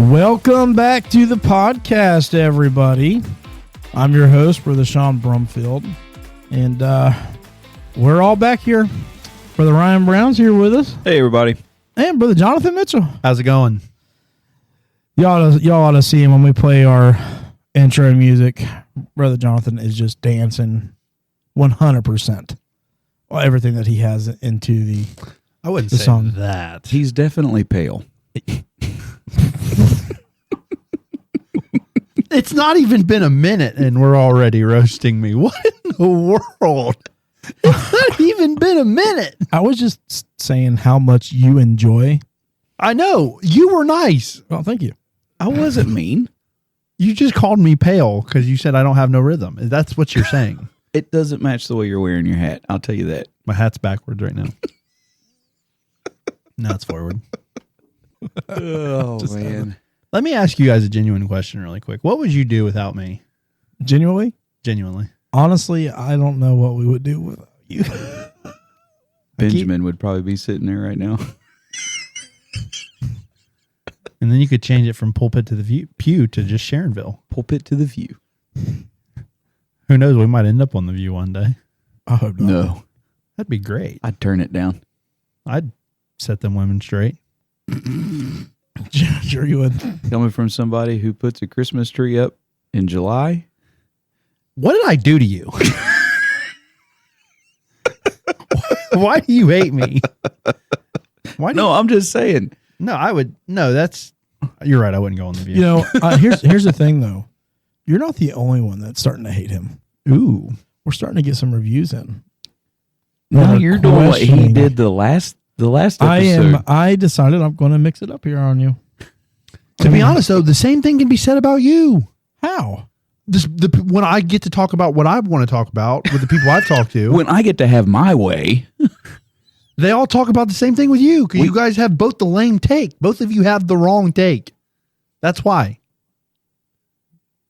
Welcome back to the podcast, everybody. I'm your host, Brother Sean Brumfield, and we're all back here. Brother Ryan Brown's here with us. Hey, everybody. And Brother Jonathan Mitchell. How's it going? Y'all ought to see him when we play our intro music. Brother Jonathan is just dancing 100%. Everything that he has into the I wouldn't the say song. that. He's definitely pale. It's not even been a minute and we're already roasting me. What in the world? It's not even been a minute. I was just saying how much you enjoy. I know. You were nice. Well, thank you. I wasn't mean. You just called me pale because you said I don't have no rhythm. That's what you're saying. It doesn't match the way you're wearing your hat. I'll tell you that. My hat's backwards right now. Now it's forward. Oh, man. Let me ask you guys a genuine question really quick. What would you do without me? Genuinely? Genuinely. Honestly, I don't know what we would do without you. Benjamin would probably be sitting there right now. And then you could change it from pulpit to the pew to just Sharonville. Pulpit to the view. Who knows? We might end up on the view one day. I hope not. No. That'd be great. I'd turn it down. I'd set them women straight. Sure you would. Coming from somebody who puts a Christmas tree up in July. What did I do to you? Why do you hate me? Why? No, I'm just saying. No, I would. No, that's. You're right. I wouldn't go on the view. You know, here's the thing though. You're not the only one that's starting to hate him. Ooh, We're starting to get some reviews in. No, That you're are doing what he questioning. did the last episode. I decided I'm going to mix it up here on you. to be honest though, the same thing can be said about you. How? When I get to talk about what I want to talk about with the people I've talked to, When I get to have my way. they all talk about the same thing with you because you guys have both the lame take. Both of you have the wrong take. That's why.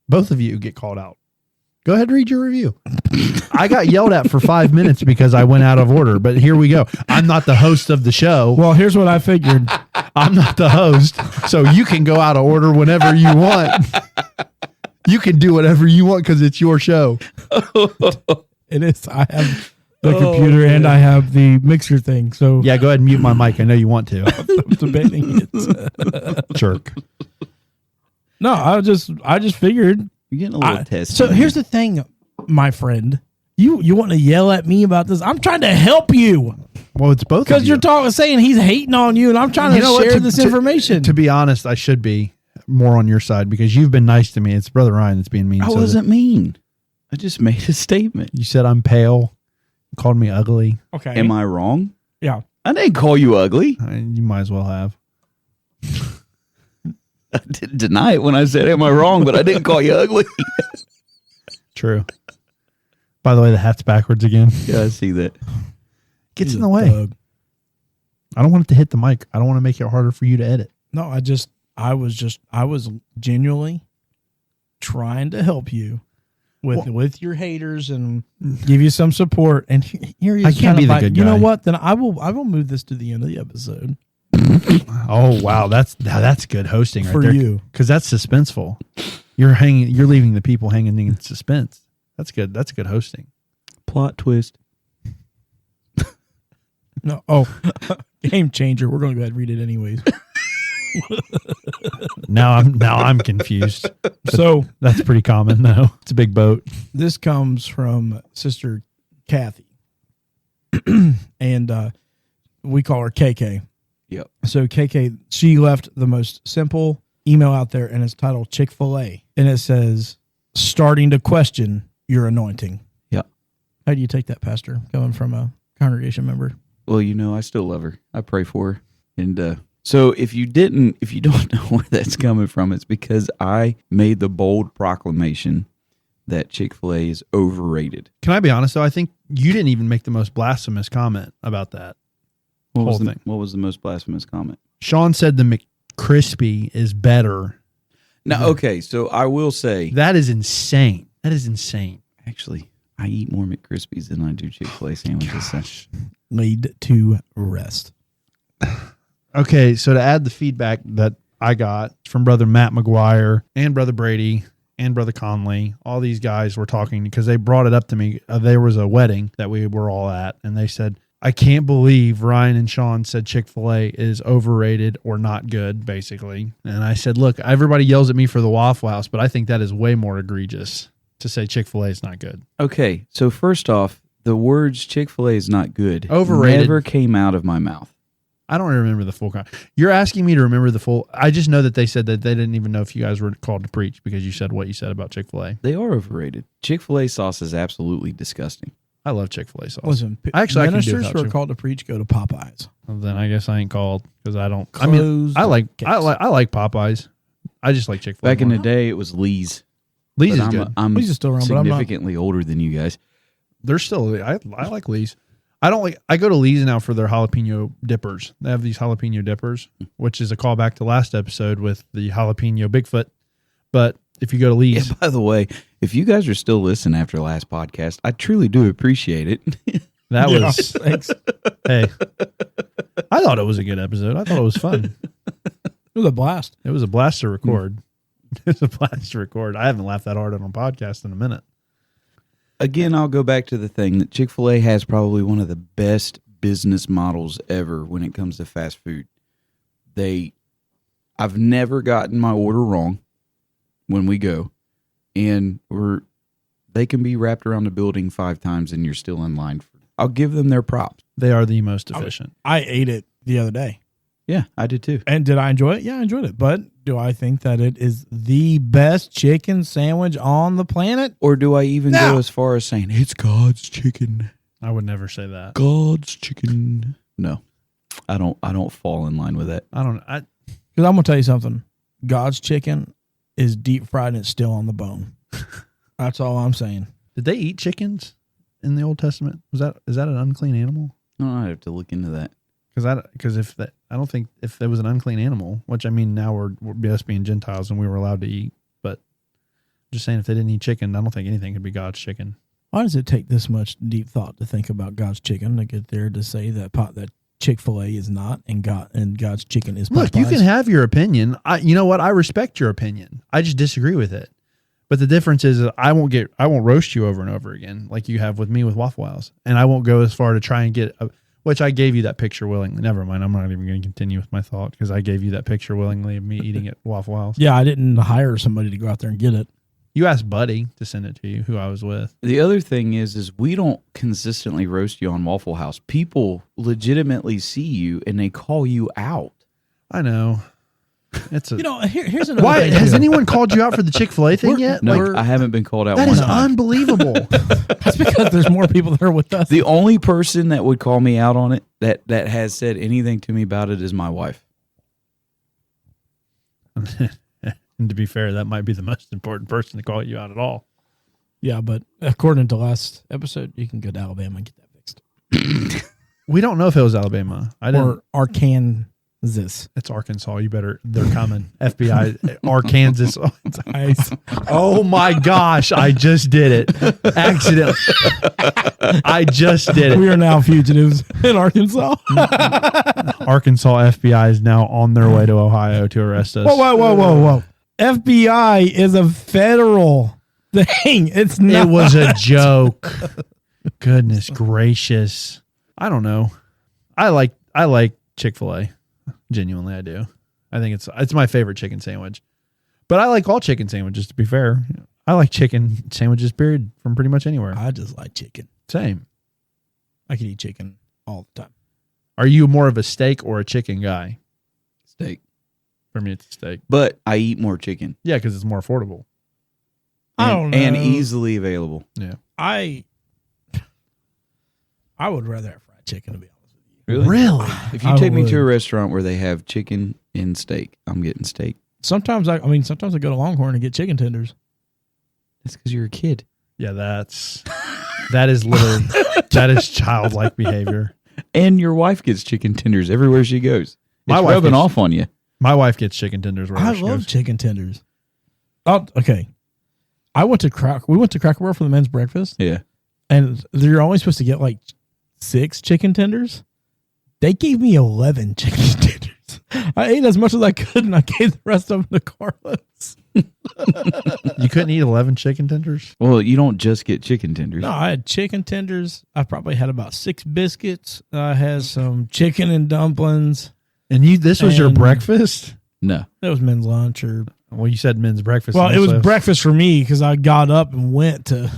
Both of you get called out. Go ahead and read your review. I got yelled at for 5 minutes because I went out of order, but here we go. I'm not the host of the show. Well, here's what I figured. I'm not the host, so you can go out of order whenever you want. You can do whatever you want because it's your show. It is. I have the computer and I have the mixer thing. So Yeah, go ahead and mute my mic. I know you want to. I'm debating it. Jerk. No, I just figured. You're getting a little testy. So here's the thing, my friend. You want to yell at me about this? I'm trying to help you Well, it's both because of you. you're saying he's hating on you, and I'm trying to share this information. To be honest, I should be more on your side because you've been nice to me. It's Brother Ryan that's being mean. I wasn't mean. I just made a statement. You said I'm pale. You called me ugly. Okay. Am I wrong? Yeah. I didn't call you ugly. You might as well have. I didn't deny it when I said, am I wrong? But I didn't call you ugly. True. By the way, the hat's backwards again. Yeah, I see that. Gets He's in the a way. thug. I don't want it to hit the mic. I don't want to make it harder for you to edit. No, I was genuinely trying to help you with your haters and give you some support. And here you I can't be the good You know guy. what? Then I will move this to the end of the episode Oh wow, that's good hosting right for there. you. Because that's suspenseful. You're leaving the people hanging in suspense. That's good. That's good hosting. Plot twist. No, game changer. We're going to go ahead and read it anyways. Now I'm confused. So That's pretty common though. It's a big boat. this comes from Sister Kathy, and we call her KK. Yep. So KK, she left the most simple email out there, and it's titled Chick-fil-A, and it says, "Starting to question your anointing." Yep. How do you take that, Pastor, coming from a congregation member? Well, I still love her. I pray for her. And so if you don't know where that's coming from, it's because I made the bold proclamation that Chick-fil-A is overrated. Can I be honest though? I think you didn't even make the most blasphemous comment about that. What was, Whole thing. what was the most blasphemous comment? Sean said the McCrispy is better. Now, okay, so I will say, That is insane. That is insane. actually, I eat more McCrispies than I do Chick-fil-A sandwiches. So. Laid to rest. Okay, so to add the feedback that I got from Brother Matt McGuire and Brother Brady and Brother Conley. All these guys were talking because they brought it up to me. There was a wedding that we were all at, and they said, I can't believe Ryan and Sean said Chick-fil-A is overrated or not good, basically. And I said, look, everybody yells at me for the Waffle House, but I think that is way more egregious to say Chick-fil-A is not good. Okay, so first off, the words Chick-fil-A is not good Overrated. never came out of my mouth. I don't remember the full. You're asking me to remember the full. I just know that they said that they didn't even know if you guys were called to preach because you said what you said about Chick-fil-A. They are overrated. Chick-fil-A sauce is absolutely disgusting. I love Chick-fil-A sauce. Listen, Actually, I can do ministers without who are you. called to preach go to Popeyes. Well, then I guess I ain't called because I don't. Closed I like case. I like Popeyes. I just like Chick-fil-A. Back in the day, it was Lee's. Lee's But is good. I'm Lee's is still around, but I'm not- significantly older than you guys. They're still. I like Lee's. I don't like. I go to Lee's now for their jalapeno dippers. They have these jalapeno dippers, which is a callback to last episode with the jalapeno Bigfoot. But if you go to Lee's, Yeah, by the way, if you guys are still listening after last podcast, I truly do appreciate it. that Yeah, was. thanks. Hey, I thought it was a good episode. I thought it was fun. It was a blast. It was a blast to record. It was a blast to record. I haven't laughed that hard on a podcast in a minute. Again, I'll go back to the thing that Chick-fil-A has probably one of the best business models ever when it comes to fast food. I've never gotten my order wrong when we go, and they can be wrapped around the building 5 times and you're still in line. I'll give them their props. They are the most efficient. I ate it the other day. Yeah, I did too. And did I enjoy it? Yeah, I enjoyed it. But do I think that it is the best chicken sandwich on the planet? Or do I even No. go as far as saying it's God's chicken? I would never say that. God's chicken. No, I don't fall in line with that. I don't. Because I'm going to tell you something. God's chicken is deep fried and it's still on the bone. That's all I'm saying. Did they eat chickens in the Old Testament? Is that an unclean animal? I have to look into that. Because I don't think if there was an unclean animal, which I mean now we're us being Gentiles and we were allowed to eat, but just saying if they didn't eat chicken, I don't think anything could be God's chicken. Why does it take this much deep thought to think about God's chicken to get there to say that that Chick-fil-A is not and God's chicken is Popeyes? Look, you can have your opinion. You know what? I respect your opinion. I just disagree with it. But the difference is I won't roast you over and over again like you have with me with Waffle House, and I won't go as far to try and get which I gave you that picture willingly. Never mind. I'm not even going to continue with my thought because I gave you that picture willingly of me eating at Waffle House. Yeah, I didn't hire somebody to go out there and get it. You asked Buddy to send it to you, who I was with. The other thing is we don't consistently roast you on Waffle House. People legitimately see you and they call you out. I know. It's a, Here's another why thing. has anyone called you out for the Chick-fil-A thing yet? No, I haven't been called out That one is time. unbelievable. That's because there's more people that are with us. The only person that would call me out on it that has said anything to me about it is my wife. And to be fair, that might be the most important person to call you out at all. Yeah, but according to last episode, you can go to Alabama and get that fixed. We don't know if it was Alabama. I didn't. Or Arkansas. It's Arkansas. You better. They're coming. FBI. Arkansas. Nice. Oh my gosh! I just did it. Accidentally. I just did We it. are now fugitives in Arkansas. Arkansas FBI is now on their way to Ohio to arrest us. Whoa. FBI is a federal thing. It's not. It was a joke. Goodness gracious. I don't know. I like Chick-fil-A. Genuinely, I do. I think it's my favorite chicken sandwich. But I like all chicken sandwiches, to be fair. I like chicken sandwiches, period, from pretty much anywhere. I just like chicken. Same. I can eat chicken all the time. Are you more of a steak or a chicken guy? Steak. For me, it's a steak. But I eat more chicken. Yeah, because it's more affordable. I don't know. And easily available. Yeah. I would rather have fried chicken, to be honest with you. Really? If you I take me to a would. restaurant where they have chicken and steak, I'm getting steak. Sometimes I go to Longhorn and get chicken tenders. That's because you're a kid. Yeah, that is literally that is childlike behavior. And your wife gets chicken tenders everywhere she goes. My It's wife rubbing gets- off on you. My wife gets chicken tenders wherever I she love goes. chicken tenders. Oh, okay. We went to Cracker Barrel for the men's breakfast, Yeah. and you're only supposed to get like 6 chicken tenders. They gave me 11 chicken tenders. I ate as much as I could, and I gave the rest of them to Carlos. You couldn't eat 11 chicken tenders? Well, you don't just get chicken tenders. No, I had chicken tenders. I probably had about 6 biscuits. I had some chicken and dumplings. And this was your And- breakfast? No. It was men's lunch, or Well, you said men's breakfast. well, it was also. breakfast for me because I got up and went to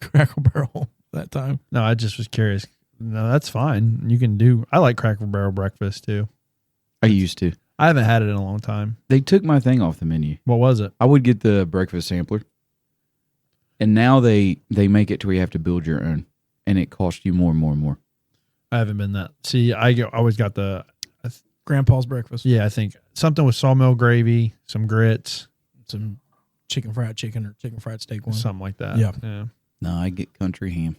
Cracker Barrel that time. No, I just was curious. No, that's fine. You can do. I like Cracker Barrel breakfast too. I used to. I haven't had it in a long time. They took my thing off the menu. What was it? I would get the breakfast sampler. And now they make it to where you have to build your own. And it costs you more and more and more. I haven't been that. See, always got the. Grandpa's breakfast. Yeah, I think something with sawmill gravy, some grits, Some chicken fried chicken or chicken fried steak one. something like that. Yeah. No, I get country ham.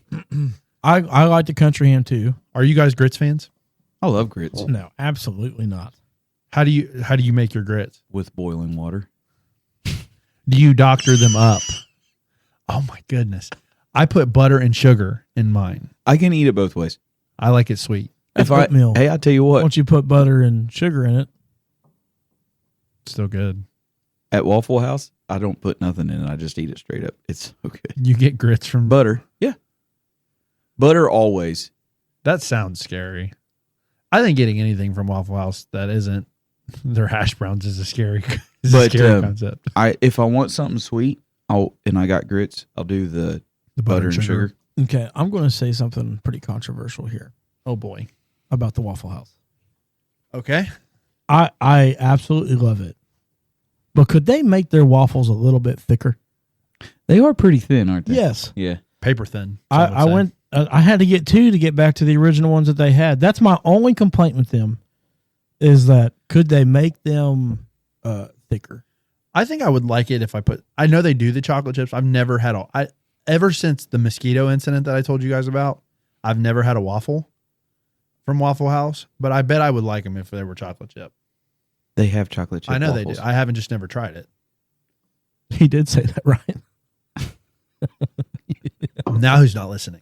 I like the country ham too. Are you guys grits fans? I love grits No, absolutely not. How do you make your grits? with boiling water. Do you doctor them up? Oh my goodness. I put butter and sugar in mine. I can eat it both ways. I like it sweet. That's oatmeal. Hey, I tell you what, Once you put butter and sugar in it, It's still good. at Waffle House, I don't put nothing in it. I just eat it straight up. It's so good. You get grits from Butter. Yeah. Butter always. That sounds scary. I think getting anything from Waffle House that isn't their hash browns is a scary, concept. If I want something sweet, and I got grits, I'll do the butter and sugar. okay, I'm going to say something pretty controversial here Oh boy. about the Waffle House. Okay. I absolutely love it. But could they make their waffles a little bit thicker? They are pretty thin, aren't they? Yes. Yeah. Paper thin. I had to get 2 to get back to the original ones that they had. That's my only complaint with them is that could they make them thicker? I think I would like it if I know they do the chocolate chips. I've never had ever since the mosquito incident that I told you guys about, I've never had a waffle from Waffle House, but I bet I would like them if they were chocolate chip. They have chocolate chip I know waffles. they do. I haven't just never tried it. He did say that, right? Now who's not listening?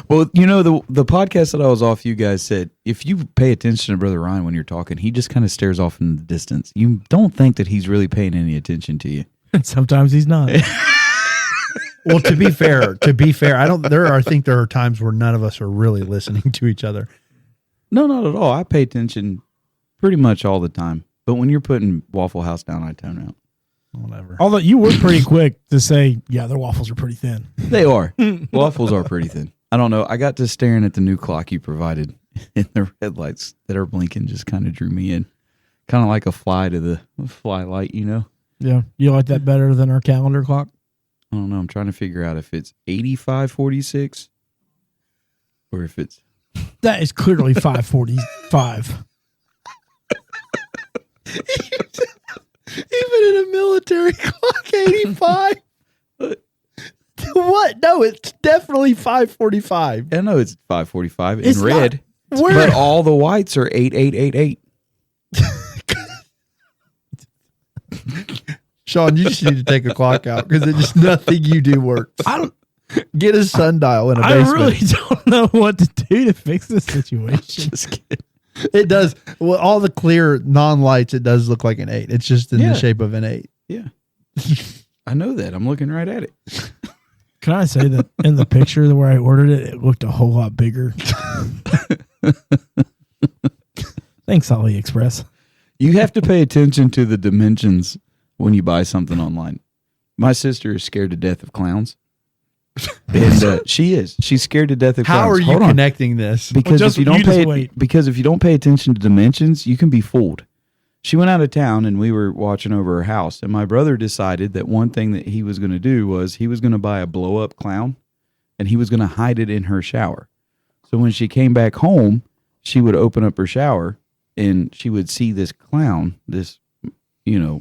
Well, the podcast that I was off, you guys said, if you pay attention to Brother Ryan when you're talking, he just kind of stares off in the distance. You don't think that he's really paying any attention to you. Sometimes he's not. Well, to be fair, I think there are times where none of us are really listening to each other. No, not at all. I pay attention pretty much all the time. But when you're putting Waffle House down, I tone out. Whatever. Although you were pretty quick to say, yeah, their waffles are pretty thin. They are. Waffles are pretty thin. I don't know. I got to staring at the new clock you provided, and the red lights that are blinking just kind of drew me in. Kind of like a fly to the fly light, Yeah. You like that better than our calendar clock? I don't know. I'm trying to figure out if it's 85:46 or if it's... That is clearly 5:45. Even in a military clock, 85. What? No, it's definitely 5:45. I know it's 5:45 in It's red, not. Where? but all the whites are 8888. Sean, you just need to take a clock out because it's just nothing you do works. Get a sundial in a I basement. really don't know what to do to fix this situation. Just kidding. It does. Well, all the clear non-lights, it does look like an 8. It's just in the shape of an 8. Yeah. I know that. I'm looking right at it. Can I say that in the picture where I ordered it, it looked a whole lot bigger? Thanks, AliExpress. You have to pay attention to the dimensions when you buy something online. My sister is scared to death of clowns. And she's scared to death of clowns. How are you Hold on. connecting this? Because Well, if you don't wait. because if you don't pay attention to dimensions, you can be fooled. She went out of town and we were watching over her house, and my brother decided that one thing that he was going to do was he was going to buy a blow up clown and he was going to hide it in her shower. So when she came back home, she would open up her shower and she would see this clown, this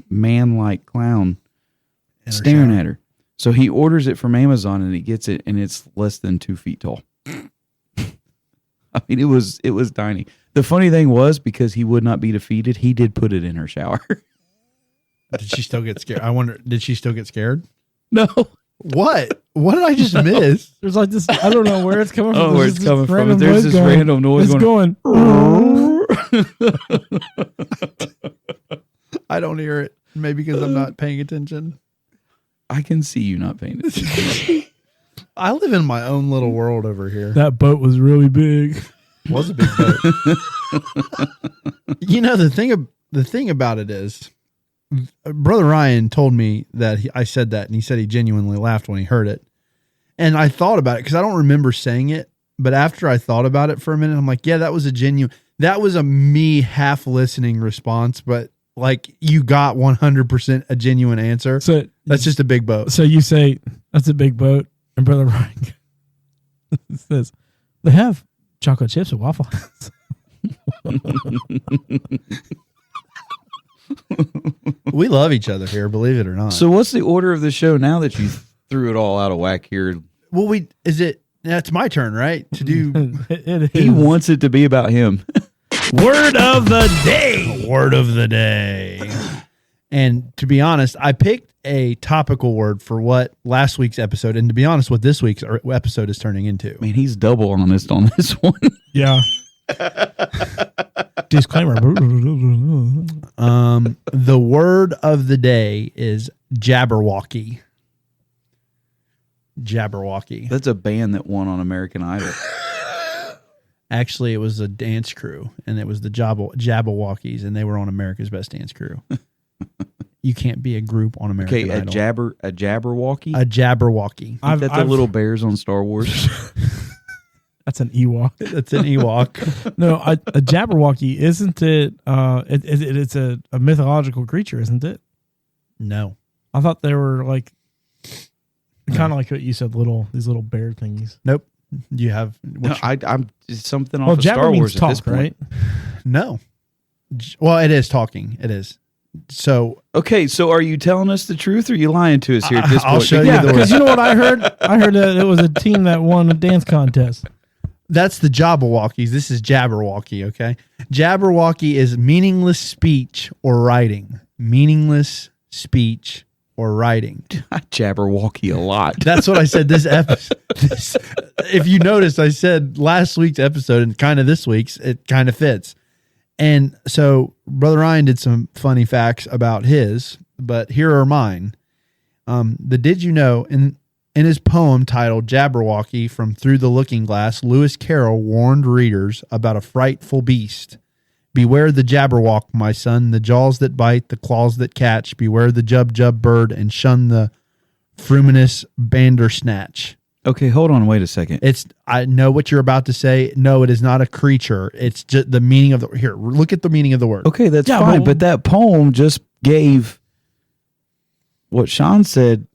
man-like clown staring at her. So he orders it from Amazon and he gets it, and it's less than 2 feet tall. I mean, it was tiny. The funny thing was, because he would not be defeated, he did put it in her shower. Did she still get scared? I wonder, did she still get scared? No. What? What did I just miss? There's like this, I don't know where it's coming from. Oh, where There's it's this coming from. random There's noise this random noise It's going. I don't hear it. Maybe because I'm not paying attention. I can see you not paying attention. I live in my own little world over here. That boat was really big. Was a big boat. You know, the thing about it is, Brother Ryan told me that I said that, and he said he genuinely laughed when he heard it. And I thought about it because I don't remember saying it, but after I thought about it for a minute, I'm like, yeah, that was a me half listening response, but like you got 100% a genuine answer. So that's just a big boat. So you say that's a big boat, and Brother Ryan says they have chocolate chips and waffles. We love each other here, believe it or not. So what's the order of the show now that you threw it all out of whack here? Well, it's my turn, right? To do. It He is. wants it to be about him. Word of the day. Word of the day. And to be honest, I picked a topical word for what last week's episode, and to be honest, what this week's episode is turning into. Man, he's double honest on this one. Yeah. Disclaimer. The word of the day is Jabberwocky. Jabberwocky. That's a band that won on American Idol. Actually, it was a dance crew, and it was the Jabberwockies, and they were on America's Best Dance Crew. You can't be a group on American Okay, Idol. a Jabberwocky? A Jabberwocky. That's the little bears on Star Wars. That's an Ewok. That's an Ewok. No, a Jabberwocky, isn't it? It's a mythological creature, isn't it? No. I thought they were like kind of like what you said, these little bear thingies. Nope. You have No, I'm it's something off Well, of Jabber Star means Wars talk, at this point. right? no. Well, it is talking. It is. So Okay, so are you telling us the truth or are you lying to us here at this I'll point? show you Yeah, the word. because you know what I heard? I heard that it was a team that won a dance contest. That's the Jabberwockies. This is Jabberwocky, okay? Jabberwocky is meaningless speech or writing. Meaningless speech or writing. I Jabberwocky a lot. That's what I said this episode. If you noticed, I said last week's episode and kind of this week's, it kind of fits. And so Brother Ryan did some funny facts about his, but here are mine. The did you know, in his poem titled Jabberwocky from Through the Looking Glass, Lewis Carroll warned readers about a frightful beast. Beware the Jabberwock, my son, the jaws that bite, the claws that catch. Beware the Jub bird and shun the fruminous bandersnatch. Okay, hold on, wait a second. I know what you're about to say. No, it is not a creature. It's just the meaning of the here. Look at the meaning of the word. Okay, that's Yeah, fine, but that poem just gave what Sean said.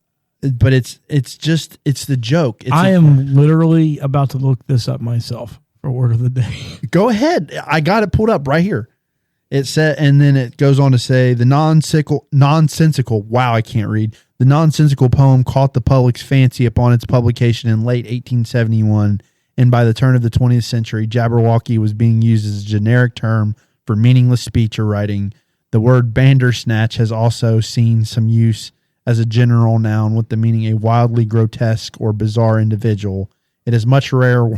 But it's the joke. I am literally about to look this up myself for word of the day. Go ahead. I got it pulled up right here. It said, and then it goes on to say the nonsensical. Wow, I can't read. The nonsensical poem caught the public's fancy upon its publication in late 1871, and by the turn of the 20th century, Jabberwocky was being used as a generic term for meaningless speech or writing. The word bandersnatch has also seen some use as a general noun with the meaning a wildly grotesque or bizarre individual. It is much rarer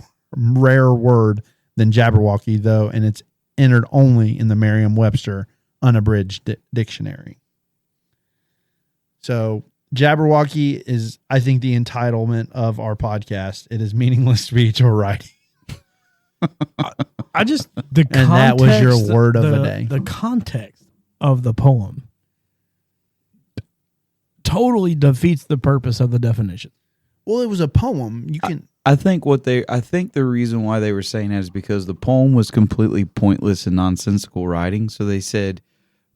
word than Jabberwocky, though, and it's entered only in the Merriam-Webster unabridged dictionary. So Jabberwocky is, I think, the entitlement of our podcast. It is meaningless speech or writing. I just the And that was your context, word of the day. The context of the poem totally defeats the purpose of the definition. Well, it was a poem. You can. I think the reason why they were saying that is because the poem was completely pointless and nonsensical writing. So they said,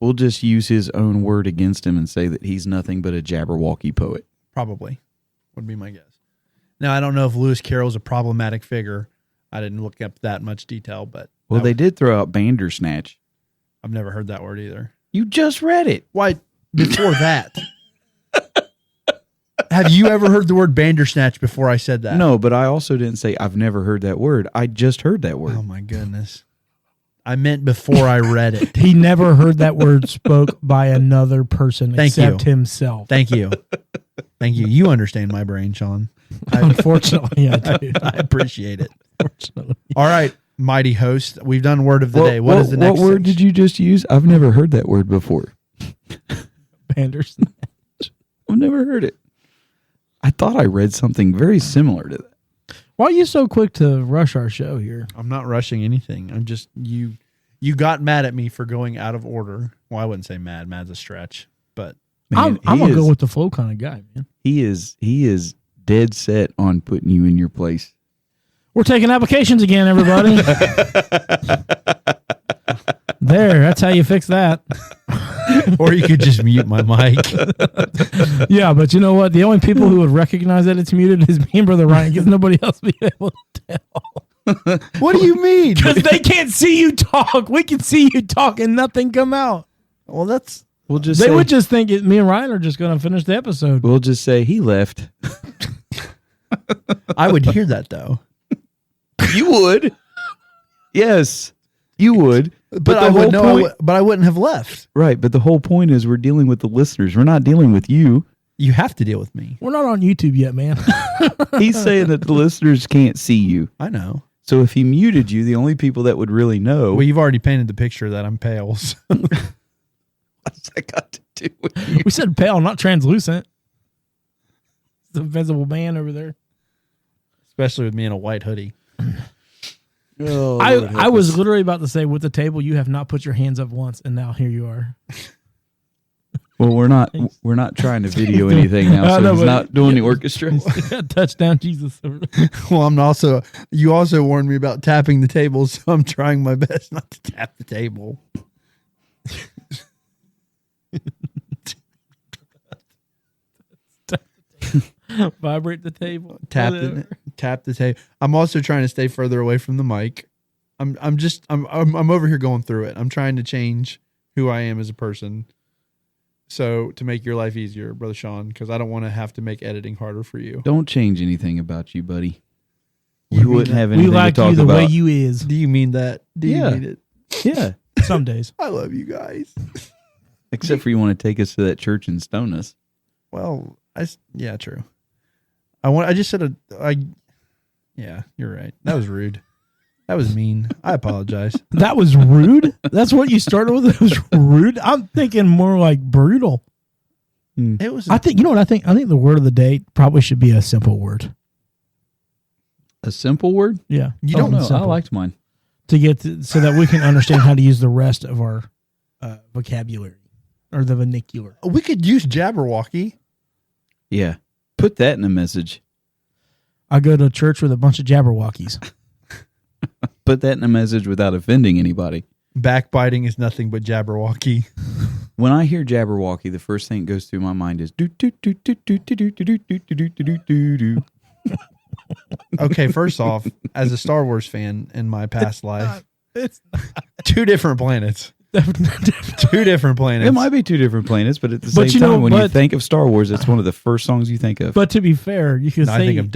we'll just use his own word against him and say that he's nothing but a Jabberwocky poet. Probably would be my guess. Now, I don't know if Lewis Carroll's a problematic figure. I didn't look up that much detail, but Well, they did throw out Bandersnatch. I've never heard that word either. You just read it. Why, before that? Have you ever heard the word Bandersnatch before I said that? No, but I also didn't say I've never heard that word. I just heard that word. Oh, my goodness. I meant before I read it. He never heard that word spoke by another person Thank except you. himself. Thank you. Thank you. You understand my brain, Sean. Unfortunately, I do. I appreciate it. Unfortunately. All right. mighty host. We've done word of the day. What is the next? What word did you just use? I've never heard that word before. Bandersnatch. I've never heard it. I thought I read something very similar to that. Why are you so quick to rush our show here? I'm not rushing anything. I'm just you got mad at me for going out of order. Well, I wouldn't say mad. Mad's a stretch, but Man, I'm a go with the flow kind of guy, man. He is dead set on putting you in your place. We're taking applications again, everybody. There, that's how you fix that. or you could just mute my mic. Yeah, but you know what? The only people who would recognize that it's muted is me and Brother Ryan, because nobody else will be able to tell. What do you mean? Because they can't see you talk. We can see you talk and nothing come out. Well, that's They would just think me and Ryan are just going to finish the episode. We'll just say he left. I would hear that though. You would. Yes, you would. But I would know. But I wouldn't have left. Right, but the whole point is we're dealing with the listeners. We're not dealing with you. You have to deal with me. We're not on YouTube yet, man. He's saying that the listeners can't see you. I know. So if he muted you, the only people that would really know. Well, you've already painted the picture that I'm pale. So. What's that got to do with you? We said pale, not translucent. It's the invisible man over there. Especially with me in a white hoodie. Oh, I was literally about to say, with the table, you have not put your hands up once, and now here you are. Well, we're not trying to video anything now, so he's not doing the orchestra. Touchdown, Jesus. Well, you also warned me about tapping the table, so I'm trying my best not to tap the table. Vibrate the table. Tap the table. I'm also trying to stay further away from the mic. I'm over here going through it. I'm trying to change who I am as a person. So to make your life easier, Brother Sean, because I don't want to have to make editing harder for you. Don't change anything about you, buddy. You wouldn't have anything we like to talk you the about. way you is. Do you mean that? Do you mean it? Yeah. Some days. I love you guys. Except for you want to take us to that church and stone us. Well, yeah, true. Yeah, you're right. That was rude. That was mean. I apologize. That was rude? That's what you started with? It was rude? I'm thinking more like brutal. It was. I think, you know what I think? I think the word of the day probably should be a simple word. A simple word? Yeah. You don't know. I liked mine. So that we can understand how to use the rest of our vocabulary or the vernacular. We could use Jabberwocky. Yeah. Put that in a message. I go to church with a bunch of Jabberwockies. Put that in a message without offending anybody. Backbiting is nothing but Jabberwocky. When I hear Jabberwocky, the first thing that goes through my mind is do do do do do do do do do do do do do. Okay, first off, as a Star Wars fan in my past life, It's two different planets. Two different planets. It might be two different planets, but at the same time, when you think of Star Wars, it's one of the first songs you think of. But to be fair, you can say... I think of...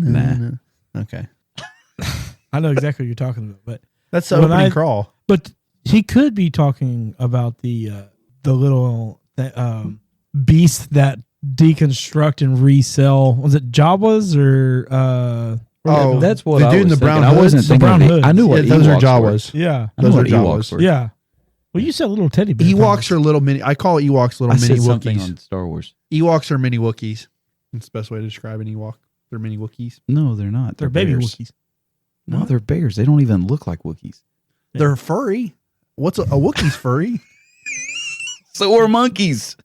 Nah. Okay. I know exactly what you're talking about, but... That's the opening crawl. But he could be talking about the little beast that deconstruct and resell. Was it Jawas or... that's what the I dude in was the brown thinking. I wasn't hoods. thinking. The brown I knew what those are Ewoks Jawas. were. Yeah. I knew Those what are Ewoks Jawas. were. Yeah. Well, you said little teddy bears. Ewoks are little mini... I call Ewoks little I mini said something Wookiees. on Star Wars. Ewoks are mini Wookiees. That's the best way to describe an Ewok. They're mini Wookiees. No, they're not. They're baby bears. Wookiees. No, What? they're bears. They don't even look like Wookiees. Yeah. They're furry. What's a Wookiee's furry? So are monkeys.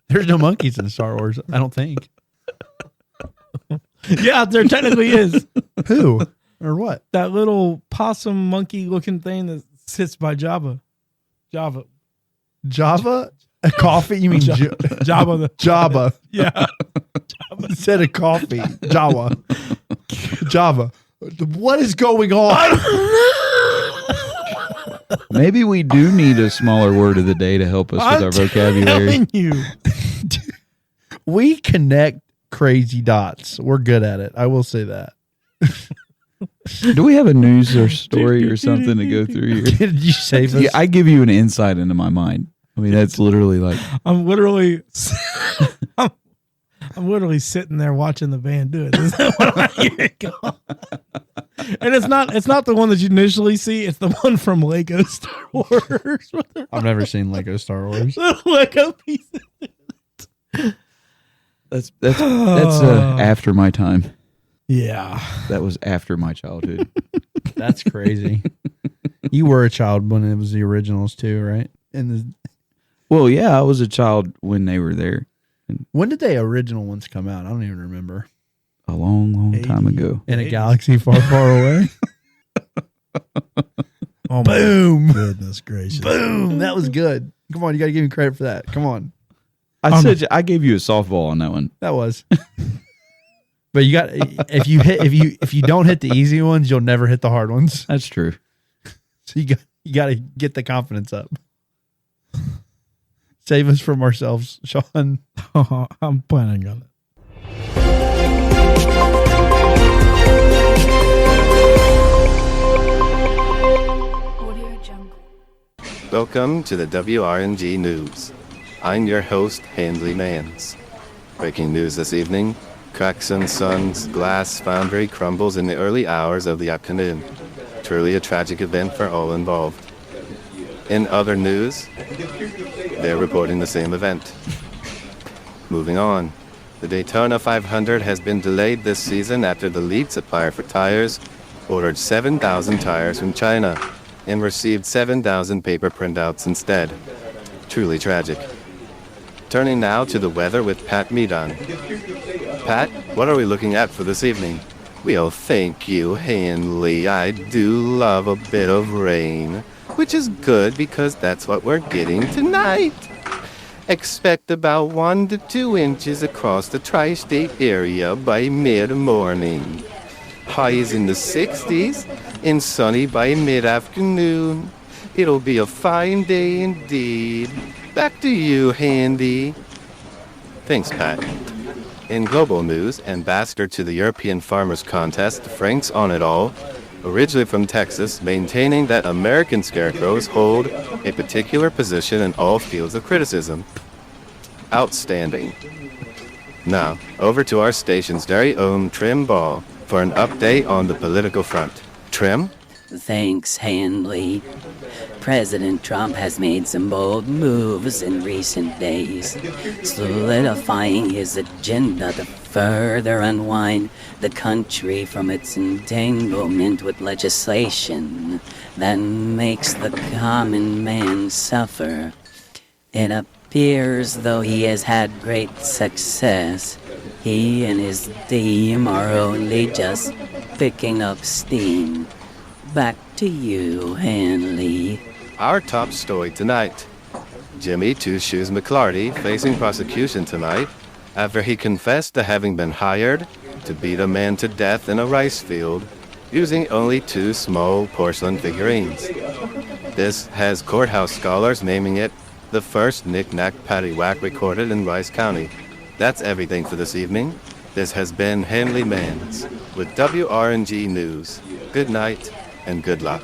There's no monkeys in Star Wars, I don't think. Yeah, there technically is. Who? Or what? That little possum monkey looking thing that sits by Jabba. Java? A coffee? You mean Jabba. Java? Yeah. Instead of coffee. Java. Java. What is going on? Maybe we do need a smaller word of the day to help us with our vocabulary. Telling you. We connect crazy dots. We're good at it. I will say that. Do we have a news or story or something to go through here? Did you save us? Yeah, I give you an insight into my mind. I mean, that's literally like... I'm literally... I'm literally sitting there watching the band do it. Is that what I hear it go? And it's not the one that you initially see. It's the one from Lego Star Wars. I've never seen Lego Star Wars. The Lego pieces. That's after my time. Yeah. That was after my childhood. That's crazy. You were a child when it was the originals too, right? Well, yeah, I was a child when they were there. When did the original ones come out? I don't even remember. A long, long time ago. In a galaxy far, far away. Oh, Boom. my goodness gracious. Boom. That was good. Come on, you got to give me credit for that. Come on. I gave you a softball on that one. That was. But you got if you don't hit the easy ones, you'll never hit the hard ones. That's true. So you got to get the confidence up. Save us from ourselves, Sean. I'm planning on it. Welcome to the WRNG News. I'm your host, Handley Mans. Breaking news this evening, Craxon Sons glass foundry crumbles in the early hours of the afternoon. Truly a tragic event for all involved. In other news, they're reporting the same event. Moving on, the Daytona 500 has been delayed this season after the lead supplier for tires ordered 7,000 tires from China and received 7,000 paper printouts instead. Truly tragic. Turning now to the weather with Pat Meadon. Pat, what are we looking at for this evening? Well, thank you, Hanley. I do love a bit of rain, which is good because that's what we're getting tonight. Expect about 1 to 2 inches across the tri-state area by mid-morning. Highs in the 60s and sunny by mid-afternoon. It'll be a fine day indeed. Back to you, Handy. Thanks, Pat. In global news, ambassador to the European Farmers Contest, Frank's On It All, originally from Texas, maintaining that American scarecrows hold a particular position in all fields of criticism. Outstanding. Now, over to our station's very own Trim Ball for an update on the political front. Trim? Thanks, Hanley. President Trump has made some bold moves in recent days, solidifying his agenda to further unwind the country from its entanglement with legislation that makes the common man suffer. It appears though he has had great success, he and his team are only just picking up steam. Back to you, Hanley. Our top story tonight. Jimmy Two Shoes McClarty facing prosecution tonight after he confessed to having been hired to beat a man to death in a rice field using only 2 small porcelain figurines. This has courthouse scholars naming it the first knick-knack paddywhack recorded in Rice County. That's everything for this evening. This has been Hanley Mans with WRNG News. Good night and good luck.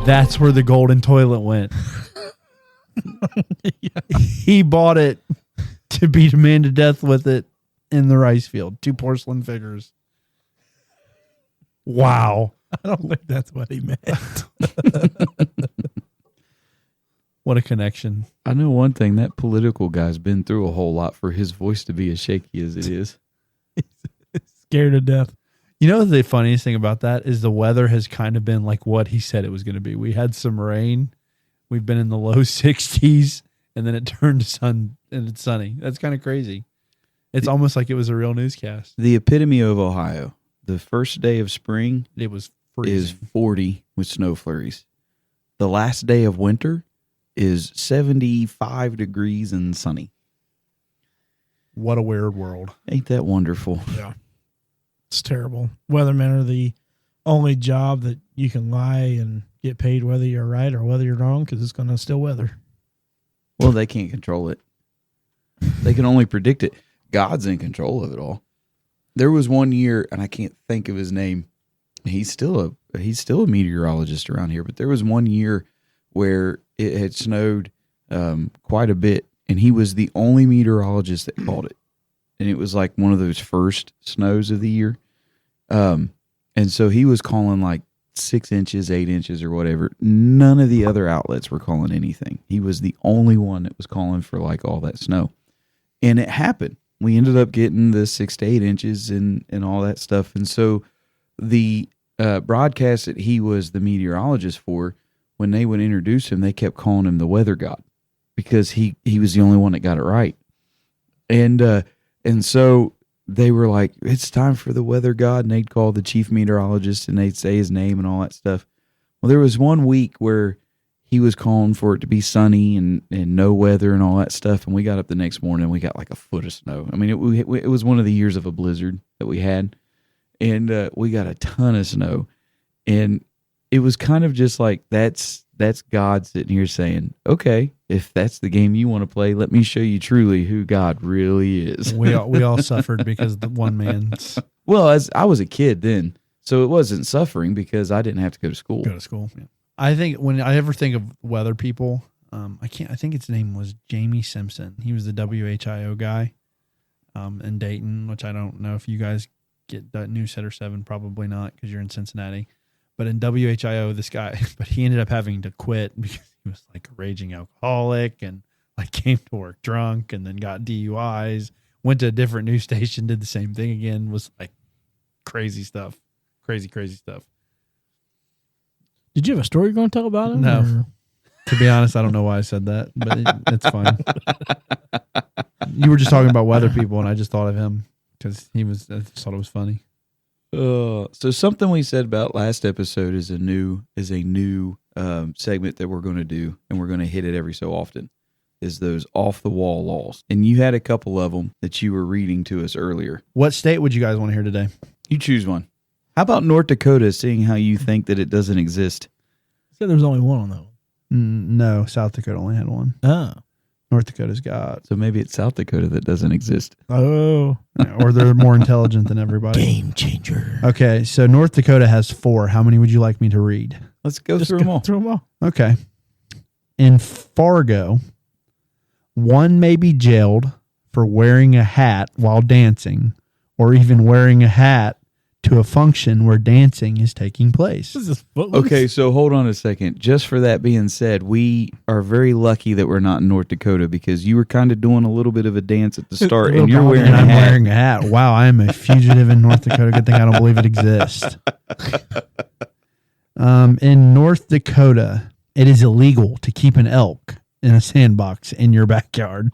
That's where the golden toilet went. He bought it to beat a man to death with it in the rice field. 2 porcelain figures. Wow. I don't think that's what he meant. What a connection. I know one thing, that political guy's been through a whole lot for his voice to be as shaky as it is. Scared to death. You know, the funniest thing about that is the weather has kind of been like what he said it was going to be. We had some rain. We've been in the low 60s, and then it turned to sun, and it's sunny. That's kind of crazy. It's almost like it was a real newscast. The epitome of Ohio. The first day of spring It was freezing. is 40 with snow flurries. The last day of winter is 75 degrees and sunny. What a weird world. Ain't that wonderful? Yeah. It's terrible. Weathermen are the only job that you can lie and get paid whether you're right or whether you're wrong because it's going to still weather. Well, they can't control it. They can only predict it. God's in control of it all. There was one year, and I can't think of his name. He's still he's still a meteorologist around here, but there was one year where it had snowed quite a bit, and he was the only meteorologist that called it. And it was like one of those first snows of the year. And so he was calling like 6 inches, 8 inches, or whatever. None of the other outlets were calling anything. He was the only one that was calling for like all that snow. And it happened. We ended up getting the 6 to 8 inches and all that stuff. And so the broadcast that he was the meteorologist for, when they would introduce him, they kept calling him the weather god because he was the only one that got it right. And so they were like, it's time for the weather god. And they'd call the chief meteorologist and they'd say his name and all that stuff. Well, there was one week where he was calling for it to be sunny and no weather and all that stuff. And we got up the next morning and we got like a foot of snow. I mean, it was one of the years of a blizzard that we had. And we got a ton of snow. And it was kind of just like, that's God sitting here saying, okay, if that's the game you want to play, let me show you truly who God really is. We all suffered because the one man's Well, as I was a kid then, so it wasn't suffering because I didn't have to go to school. go to school. Yeah. I think when I ever think of weather people, I think its name was Jamie Simpson. He was the WHIO guy in Dayton, which I don't know if you guys get that Newssetter 7, probably not because you're in Cincinnati. But in WHIO, this guy, but he ended up having to quit because he was like a raging alcoholic and like came to work drunk and then got DUIs, went to a different news station, did the same thing again, was like crazy stuff. Crazy stuff. Did you have a story you're going to tell about him? No. Or? To be honest, I don't know why I said that, but it's fine. You were just talking about weather people, and I just thought of him because I just thought it was funny. So something we said about last episode is a new segment that we're going to do, and we're going to hit it every so often, is those off the wall laws. And you had a couple of them that you were reading to us earlier. What state would you guys want to hear today? You choose one. How about North Dakota, seeing how you think that it doesn't exist? You said there was only one on that one. No, South Dakota only had one. Oh. North Dakota's got. So maybe it's South Dakota that doesn't exist. Oh. Or they're more intelligent than everybody. Game changer. Okay, so North Dakota has 4. How many would you like me to read? Let's go through them all. Through them all. Okay. In Fargo, one may be jailed for wearing a hat while dancing, or even wearing a hat to a function where dancing is taking place. This is Footloose. Okay, so hold on a second. Just for that being said, we are very lucky that we're not in North Dakota because you were kind of doing a little bit of a dance at the start, and you're wearing And a I'm hat. wearing a hat. Wow, I am a fugitive in North Dakota. Good thing I don't believe it exists. In North Dakota, it is illegal to keep an elk in a sandbox in your backyard.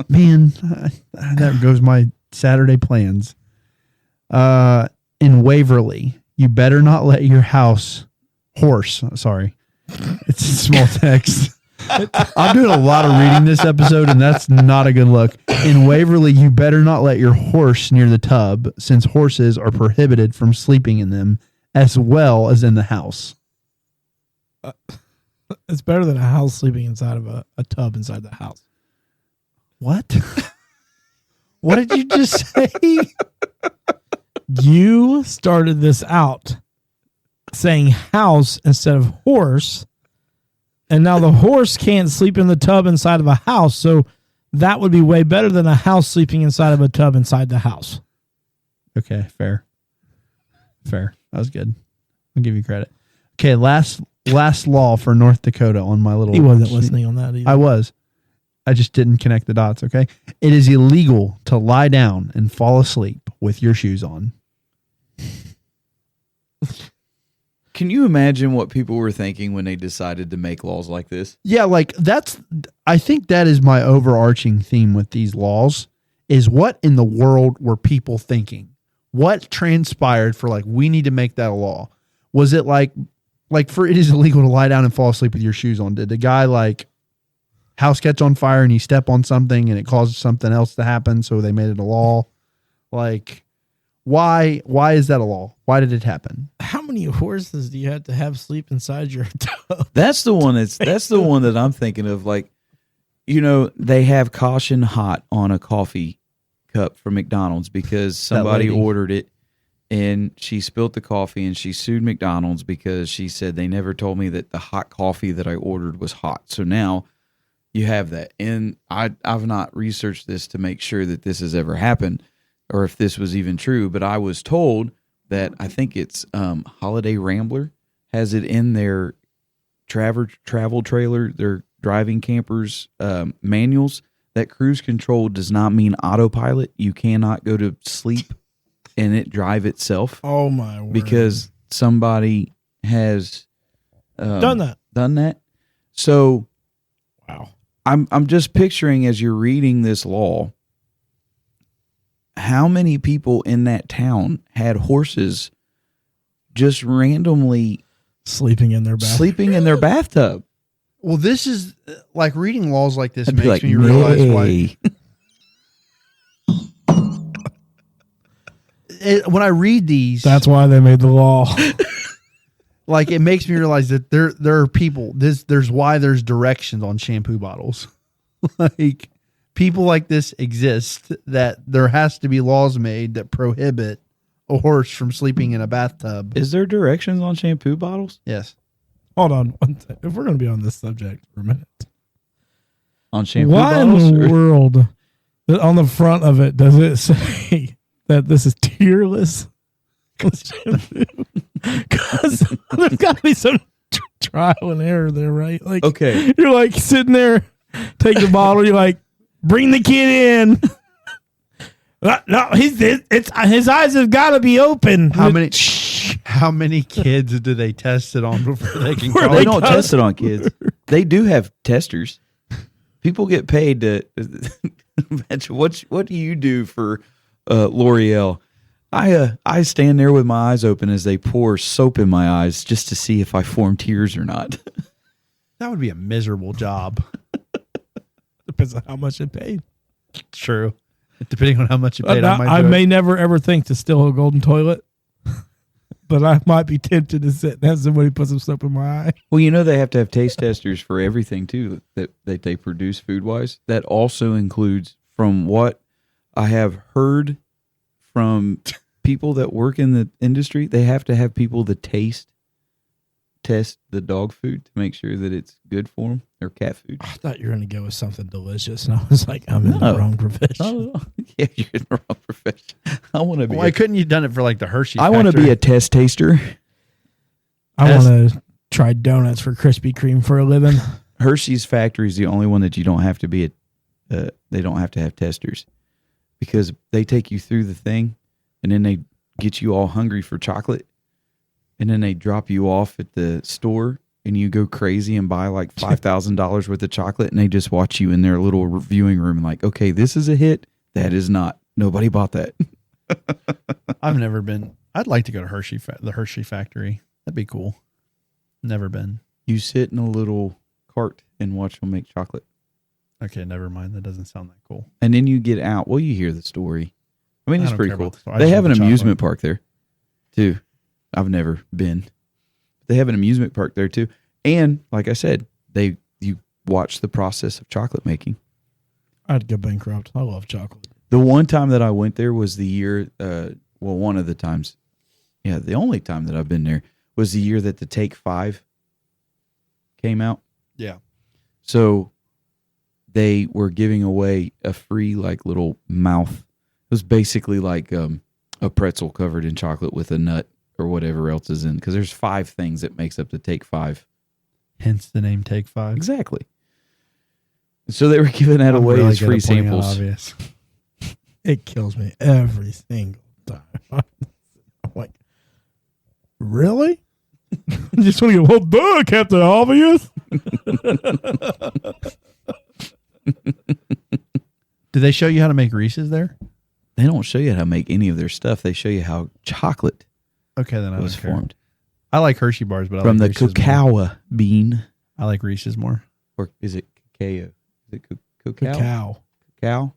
Man, that goes my Saturday plans. In Waverly, you better not let your horse, sorry. It's small text. I'm doing a lot of reading this episode, and that's not a good look. In Waverly, you better not let your horse near the tub, since horses are prohibited from sleeping in them, as well as in the house. It's better than a house sleeping inside of a tub inside the house. What? What did you just say? You started this out saying house instead of horse, and now the horse can't sleep in the tub inside of a house, so that would be way better than a house sleeping inside of a tub inside the house. Okay, fair. That was good. I'll give you credit. Okay, last law for North Dakota on my little... He wasn't listening on that either. I was. I just didn't connect the dots, okay? It is illegal to lie down and fall asleep with your shoes on. Can you imagine what people were thinking when they decided to make laws like this? Yeah, like I think that is my overarching theme with these laws is what in the world were people thinking? What transpired for like, we need to make that a law? Was it like for it is illegal to lie down and fall asleep with your shoes on? Did the guy like house catch on fire and you step on something and it caused something else to happen, so they made it a law? Like, why is that a law? Why did it happen? How many horses do you have to have sleep inside your tub? That's the one that I'm thinking of. Like, you know, they have caution hot on a coffee cup from McDonald's because somebody lady. ordered it and she spilled the coffee, and she sued McDonald's because she said they never told me that the hot coffee that I ordered was hot. So now you have that. And I've not researched this to make sure that this has ever happened or if this was even true, but I was told that I think it's Holiday Rambler has it in their travel trailer, their driving campers manuals, that cruise control does not mean autopilot. You cannot go to sleep and it drive itself. Oh my word! Because somebody has done that. So, wow. I'm just picturing as you're reading this law, how many people in that town had horses just randomly sleeping in their bathtub. Well, this is like reading laws like this I'd be makes like, me realize why. When I read these, That's why they made the law. like it makes me realize that there are people. There's why there's directions on shampoo bottles. Like people like this exist. That there has to be laws made that prohibit a horse from sleeping in a bathtub. Is there directions on shampoo bottles? Yes. Hold on. If we're going to be on this subject for a minute. On shampoo Why bottles? in the world, on the front of it, does it say that this is tierless? Because there's got to be some trial and error there, right? Like, Okay. You're like sitting there, take the bottle, you're like, bring the kid in. No, his eyes have got to be open. How many kids do they test it on before they can call They it? don't test it on kids. They do have testers. People get paid to. What do you do for L'Oreal? I stand there with my eyes open as they pour soap in my eyes just to see if I form tears or not. That would be a miserable job. Depends on how much it paid. True. Depending on how much you paid, I may never ever think to steal a golden toilet, but I might be tempted to sit and have somebody put some soap in my eye. Well, you know they have to have taste testers for everything too that they produce food wise. That also includes, from what I have heard from people that work in the industry, they have to have people that test the dog food to make sure that it's good for them, or cat food. I thought you were going to go with something delicious, and I was like, I'm in the wrong profession. Oh, yeah, you're in the wrong profession. I want to be. Why couldn't you done it for like the Hershey? I want to be a test taster. I want to try donuts for Krispy Kreme for a living. Hershey's factory is the only one that you don't have to be they don't have to have testers, because they take you through the thing and then they get you all hungry for chocolate, and then they drop you off at the store and you go crazy and buy like $5,000 worth of chocolate, and they just watch you in their little viewing room like, okay, this is a hit. That is not. Nobody bought that. I've never been. I'd like to go to the Hershey factory. That'd be cool. Never been. You sit in a little cart and watch them make chocolate. Okay, never mind. That doesn't sound that cool. And then you get out. Well, you hear the story. I mean, I it's don't pretty care cool. about the story. I They just have an want the amusement chocolate. park there, too. I've never been. They have an amusement park there, too. And, like I said, you watch the process of chocolate making. I'd go bankrupt. I love chocolate. The one time that I went there was the year, one of the times. Yeah, the only time that I've been there was the year that the Take 5 came out. Yeah. So they were giving away a free like little mouth. It was basically like a pretzel covered in chocolate with a nut or whatever else is in. Because there's 5 things that makes up the Take 5. Hence the name Take 5. Exactly. So they were giving that away as free samples. Obvious. It kills me every single time. I'm like, really? You just want to go, well, duh, Captain Obvious. Do they show you how to make Reese's there? They don't show you how to make any of their stuff. They show you how chocolate Okay, then I was don't care. formed I like Hershey bars, but I from like the Reese's cacao more. bean. I like Reese's more. Or is it cacao? Is it cacao? Cacao. Cacao?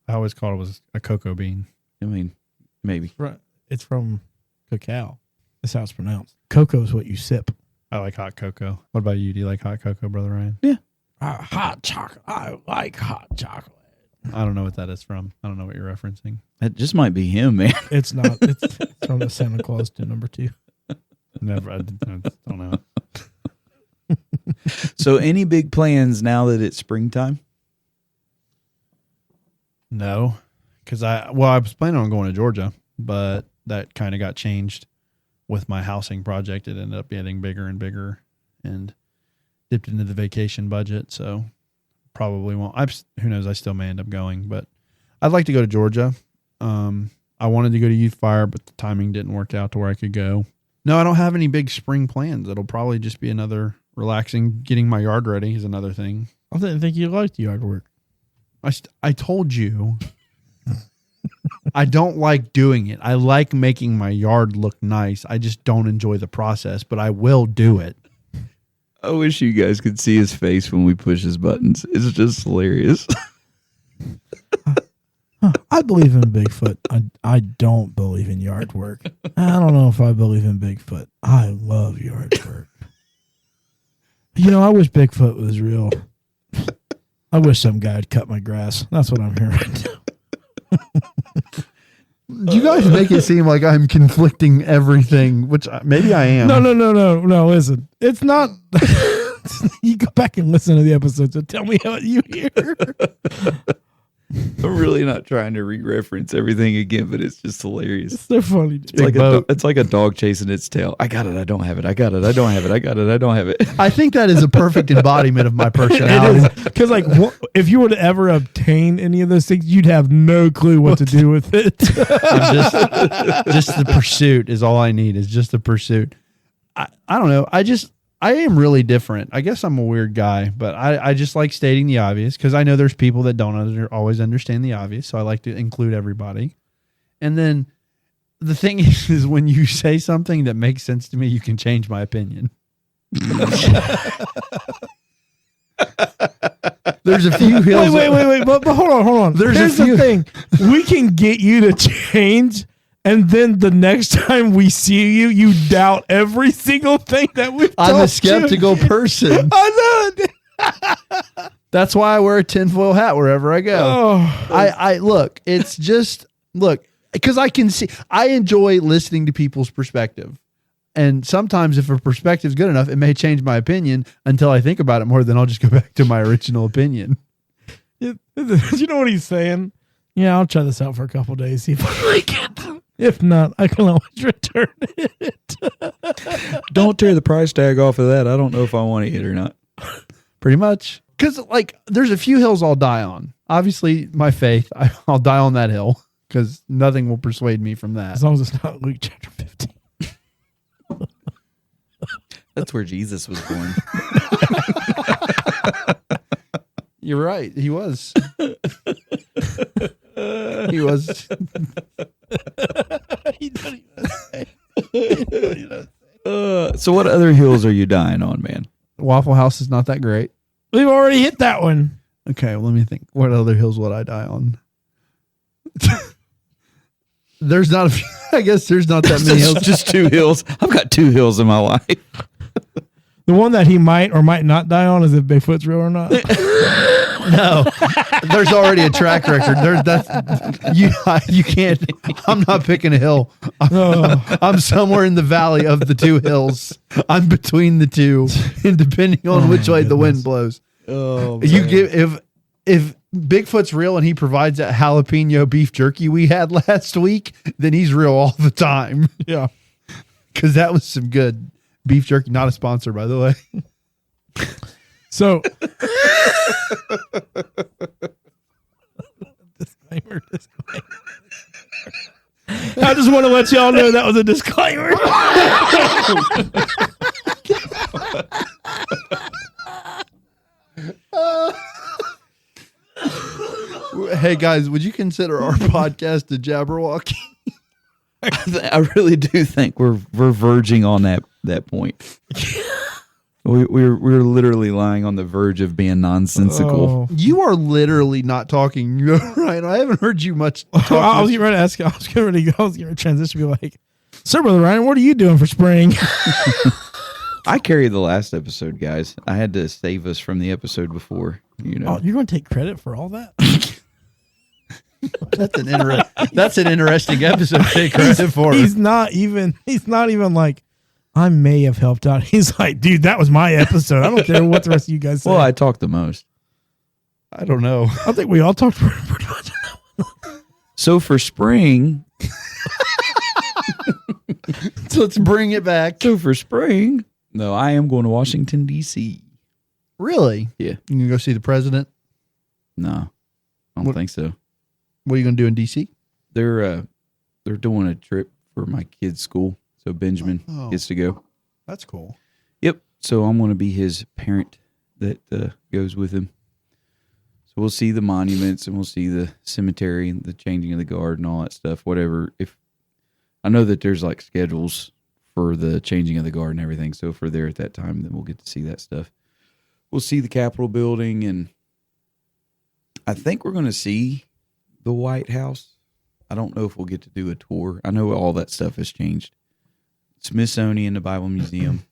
I always called it was a cocoa bean. I mean, maybe. It's from cacao. That's how it's pronounced. Cocoa is what you sip. I like hot cocoa. What about you? Do you like hot cocoa, Brother Ryan? Yeah. Hot chocolate. I like hot chocolate. I don't know what that is from. I don't know what you're referencing. That just might be him, man. It's not. It's from the Santa Claus to number 2. Never. I don't know. So, any big plans now that it's springtime? No, because I was planning on going to Georgia, but that kind of got changed with my housing project. It ended up getting bigger and bigger, and dipped into the vacation budget. So probably won't. Who knows? I still may end up going, but I'd like to go to Georgia. I wanted to go to Youth Fire, but the timing didn't work out to where I could go. No, I don't have any big spring plans. It'll probably just be another relaxing. Getting my yard ready is another thing. I didn't think you liked yard work. I told you. I don't like doing it. I like making my yard look nice. I just don't enjoy the process, but I will do it. I wish you guys could see his face when we push his buttons. It's just hilarious. I believe in Bigfoot. I don't believe in yard work. I don't know if I believe in Bigfoot. I love yard work. I wish Bigfoot was real. I wish some guy had cut my grass. That's what I'm hearing right now. You guys make it seem like I'm conflicting everything, which maybe I am. No. Listen, it's not. You go back and listen to the episodes and tell me what you hear. I'm really not trying to re-reference everything again, but it's just hilarious. It's so funny. It's like a dog chasing its tail. I got it. I don't have it. I got it. I don't have it. I got it. I don't have it. I think that is a perfect embodiment of my personality. Because if you were to ever obtain any of those things, you'd have no clue what to do with it. I'm just the pursuit is all I need. Is just the pursuit. I don't know. I am really different. I guess I'm a weird guy, but I just like stating the obvious because I know there's people that don't always understand the obvious. So I like to include everybody. And then the thing is when you say something that makes sense to me, you can change my opinion. There's a few hills. Wait. But hold on. Here's the thing. We can get you to change. And then the next time we see you, you doubt every single thing that we've told you. I'm a skeptical person. I know. That's why I wear a tinfoil hat wherever I go. Oh. I look, it's just, because I can see, I enjoy listening to people's perspective. And sometimes if a perspective is good enough, it may change my opinion until I think about it more, then I'll just go back to my original opinion. You know what he's saying? Yeah, I'll try this out for a couple of days, see if I like it. If not, I can always return it. Don't tear the price tag off of that. I don't know if I want it or not. Pretty much. Because, there's a few hills I'll die on. Obviously, my faith, I'll die on that hill because nothing will persuade me from that. As long as it's not Luke chapter 15. That's where Jesus was born. You're right. He was. He was. So what other hills are you dying on, man? Waffle House is not that great. We've already hit that one. Okay, well, let me think. What other hills would I die on? There's not a few, I guess there's not that many hills. Just 2 hills. I've got 2 hills in my life. The one that he might or might not die on is if Bigfoot's real or not. No, there's already a track record. You can't. I'm not picking a hill. I'm somewhere in the valley of the 2 hills. I'm between the 2, and depending on which way the wind blows. Oh, you give if Bigfoot's real and he provides that jalapeno beef jerky we had last week, then he's real all the time. Yeah, because that was some good beef jerky. Not a sponsor, by the way. So, disclaimer. I just want to let y'all know that was a disclaimer. Hey guys, would you consider our podcast a Jabberwocky? I really do think we're verging on that point. We're literally lying on the verge of being nonsensical. Oh. You are literally not talking, Ryan. I haven't heard you much. I was getting ready to ask. I was getting ready to transition. Be like, "Sir, Brother Ryan, what are you doing for spring?" I carried the last episode, guys. I had to save us from the episode before. Oh, you're going to take credit for all that? That's an interesting episode to take credit for. He's not even like, I may have helped out. He's like, dude, that was my episode. I don't care what the rest of you guys say. Well, I talk the most. I don't know. I think we all talked pretty much. So for spring, So let's bring it back. no, I am going to Washington, D.C. Really? Yeah. You can go see the president? No, I don't think so. What are you going to do in D.C.? They're doing a trip for my kid's school, so Benjamin gets to go. That's cool. Yep. So I'm going to be his parent that goes with him. So we'll see the monuments and we'll see the cemetery and the changing of the guard and all that stuff. Whatever. If I know that there's like schedules for the changing of the guard and everything, so if we're there at that time, then we'll get to see that stuff. We'll see the Capitol building, and I think we're going to see the White House. I don't know if we'll get to do a tour. I know all that stuff has changed. Smithsonian, the Bible Museum,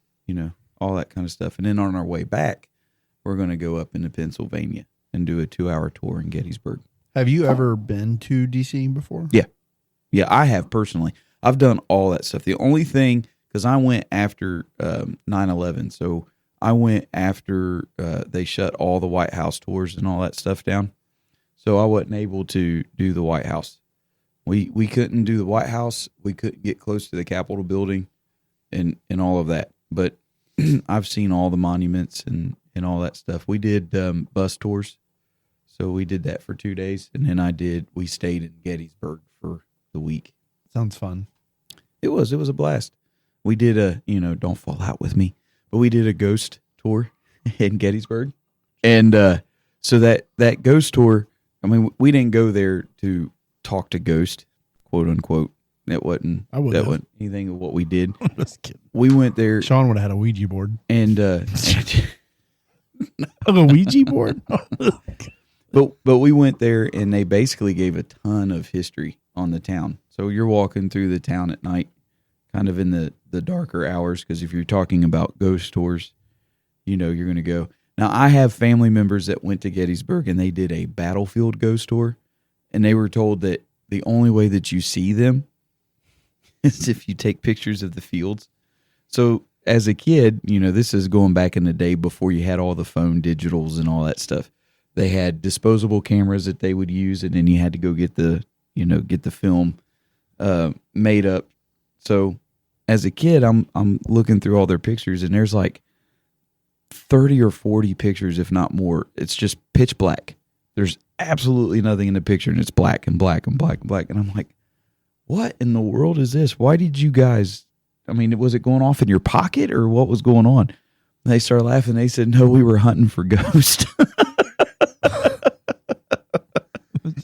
all that kind of stuff. And then on our way back, we're going to go up into Pennsylvania and do a 2-hour tour in Gettysburg. Have you ever been to D.C. before? Yeah. Yeah, I have personally. I've done all that stuff. The only thing, because I went after 9/11, so I went after they shut all the White House tours and all that stuff down. So I wasn't able to do the White House. We couldn't do the White House. We couldn't get close to the Capitol building and all of that. But I've seen all the monuments and all that stuff. We did bus tours. So we did that for 2 days. And then we stayed in Gettysburg for the week. Sounds fun. It was a blast. We did don't fall out with me, but we did a ghost tour in Gettysburg. And so that ghost tour, I mean, we didn't go there to talk to ghosts, quote unquote. That wasn't anything of what we did. I'm just kidding. We went there. Sean would have had a Ouija board. And A Ouija board? but we went there and they basically gave a ton of history on the town. So you're walking through the town at night, kind of in the darker hours, because if you're talking about ghost tours, you're going to go. Now, I have family members that went to Gettysburg and they did a battlefield ghost tour, and they were told that the only way that you see them is if you take pictures of the fields. So as a kid, this is going back in the day before you had all the phone digitals and all that stuff. They had disposable cameras that they would use, and then you had to go get the film made up. So as a kid, I'm looking through all their pictures, and there's like 30 or 40 pictures, if not more. It's just pitch black. There's absolutely nothing in the picture, and it's black and black and black and black. And I'm like, what in the world is this? Why did you guys, was it going off in your pocket or what was going on? And they started laughing. They said, no, we were hunting for ghosts.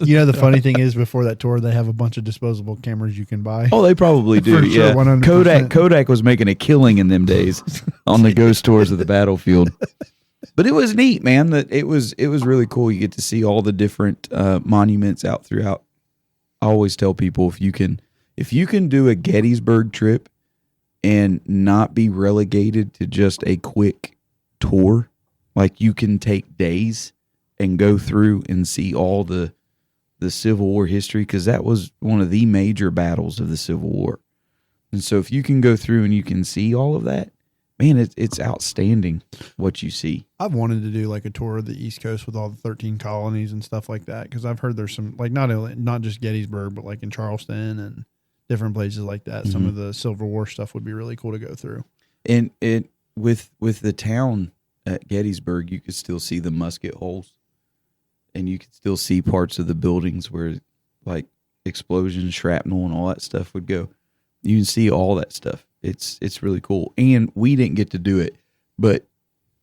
The funny thing is, before that tour, they have a bunch of disposable cameras you can buy. Oh, they probably do. For sure, yeah, 100%. Kodak was making a killing in them days on the ghost tours of the battlefield. But it was neat, man. That it was really cool. You get to see all the different monuments out throughout. I always tell people if you can do a Gettysburg trip and not be relegated to just a quick tour, like you can take days and go through and see all the Civil War history, because that was one of the major battles of the Civil War. And so if you can go through and you can see all of that, man, it's outstanding what you see. I've wanted to do like a tour of the East Coast with all the 13 colonies and stuff like that, because I've heard there's some, like not just Gettysburg, but like in Charleston and different places like that. Mm-hmm. Some of the Civil War stuff would be really cool to go through. And with the town at Gettysburg, you could still see the musket holes. And you could still see parts of the buildings where, like, explosions, shrapnel, and all that stuff would go. You can see all that stuff. It's really cool. And we didn't get to do it, but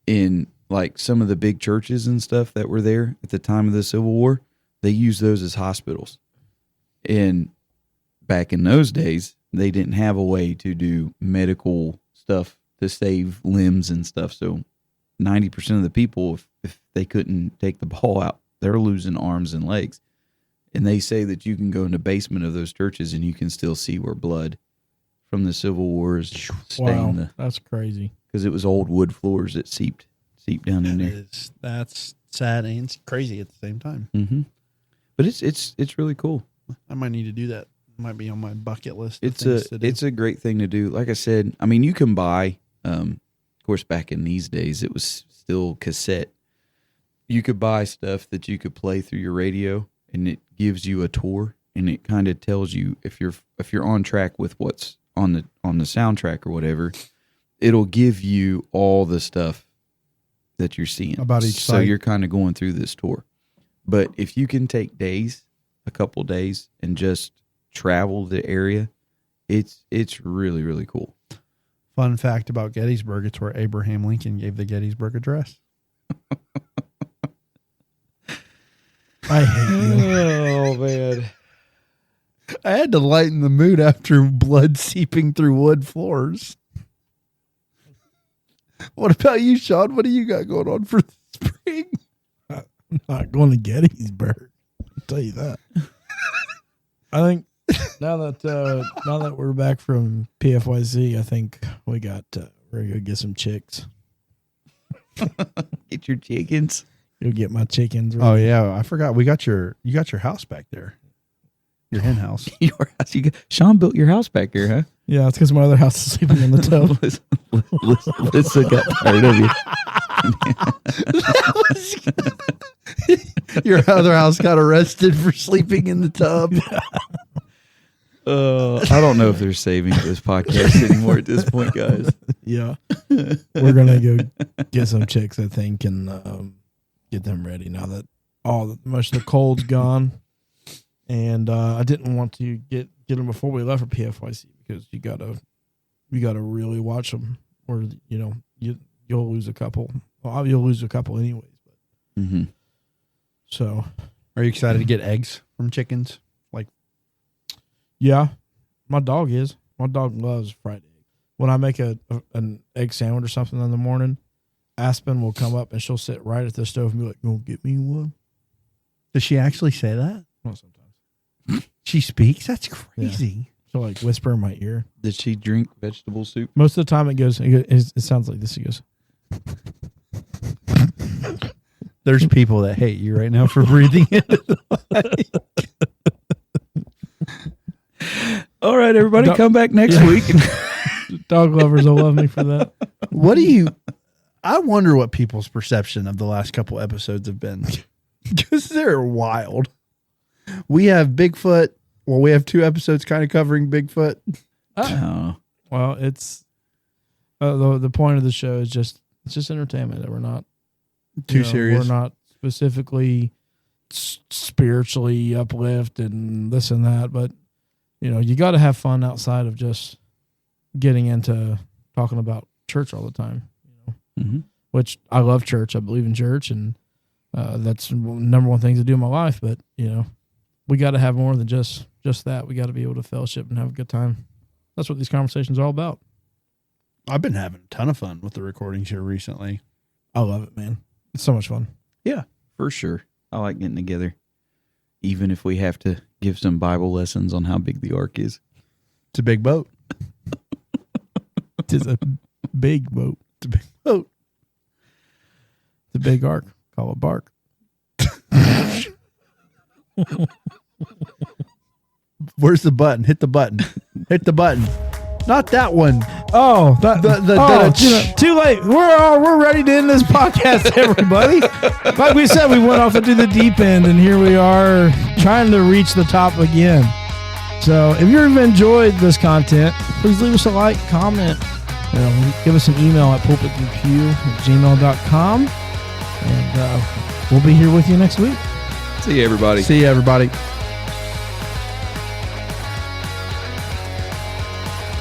in, like, some of the big churches and stuff that were there at the time of the Civil War, they used those as hospitals. And back in those days, they didn't have a way to do medical stuff to save limbs and stuff. So 90% of the people, if they couldn't take the ball out, they're losing arms and legs. And they say that you can go in the basement of those churches and you can still see where blood from the Civil War is stained. Wow, that's crazy. Because it was old wood floors that seeped down in there. That's sad and crazy at the same time. Mm-hmm. But it's really cool. I might need to do that. Might be on my bucket list. It's a great thing to do. Like I said, I mean, you can buy. Of course, back in these days, it was still cassette. You could buy stuff that you could play through your radio, and it gives you a tour, and it kind of tells you if you're on track with what's on the soundtrack or whatever. It'll give you all the stuff that you're seeing about each so site. You're kind of going through this tour. But if you can take a couple days, and just travel the area, it's really, really cool. Fun fact about Gettysburg, it's where Abraham Lincoln gave the Gettysburg Address. I hate you. Oh, man. I had to lighten the mood after blood seeping through wood floors. What about you, Sean? What do you got going on for the spring? I'm not going to Gettysburg. I'll tell you that. I think now that we're back from PFYZ, I think we're gonna get some chicks. Get your chickens. You'll get my chickens. Oh yeah, I forgot. You got your house back there. Your hen house. Your house. Sean built your house back here, huh? Yeah, it's because my other house is sleeping in the tub. Listen got tired of you. Your other house got arrested for sleeping in the tub. I don't know if they're saving this podcast anymore at this point, guys. Yeah, we're gonna go get some chicks, I think, and get them ready now that much of the cold's gone. And I didn't want to get them before we left for PFYC because you gotta really watch them, or you'll lose a couple. Well, you'll lose a couple anyways. But so, are you excited to get eggs from chickens? Like, yeah, my dog is. My dog loves fried egg. When I make an egg sandwich or something in the morning, Aspen will come up and she'll sit right at the stove and be like, "Go get me one." Does she actually say that? Well, sometimes. She speaks? That's crazy. Yeah. She'll like whisper in my ear. Did she drink vegetable soup? Most of the time it sounds like this. It goes. There's people that hate you right now for breathing into the mic. All right, everybody, come back next week. Dog lovers will love me for that. I wonder what people's perception of the last couple episodes have been. Because they're wild. We have Bigfoot. Well, we have 2 episodes kind of covering Bigfoot. Oh. Well, it's the point of the show is it's just entertainment. That we're not too serious. We're not specifically spiritually uplift and this and that, but you got to have fun outside of just getting into talking about church all the time. Which I love church. I believe in church, and that's the number one thing to do in my life. But we got to have more than just that. We got to be able to fellowship and have a good time. That's what these conversations are all about. I've been having a ton of fun with the recordings here recently. I love it, man. It's so much fun. Yeah, for sure. I like getting together, even if we have to give some Bible lessons on how big the ark is. It's a big boat. It is a big boat. It's a big boat. It's a big ark. Call it bark. Where's the button? Hit the button. Hit the button. Not that one. Oh, too late. We're ready to end this podcast, everybody. Like we said, we went off into the deep end, and here we are trying to reach the top again. So if you've enjoyed this content, please leave us a like, comment, give us an email at pulpitandpew@gmail.com, and we'll be here with you next week. See you, everybody. See you, everybody.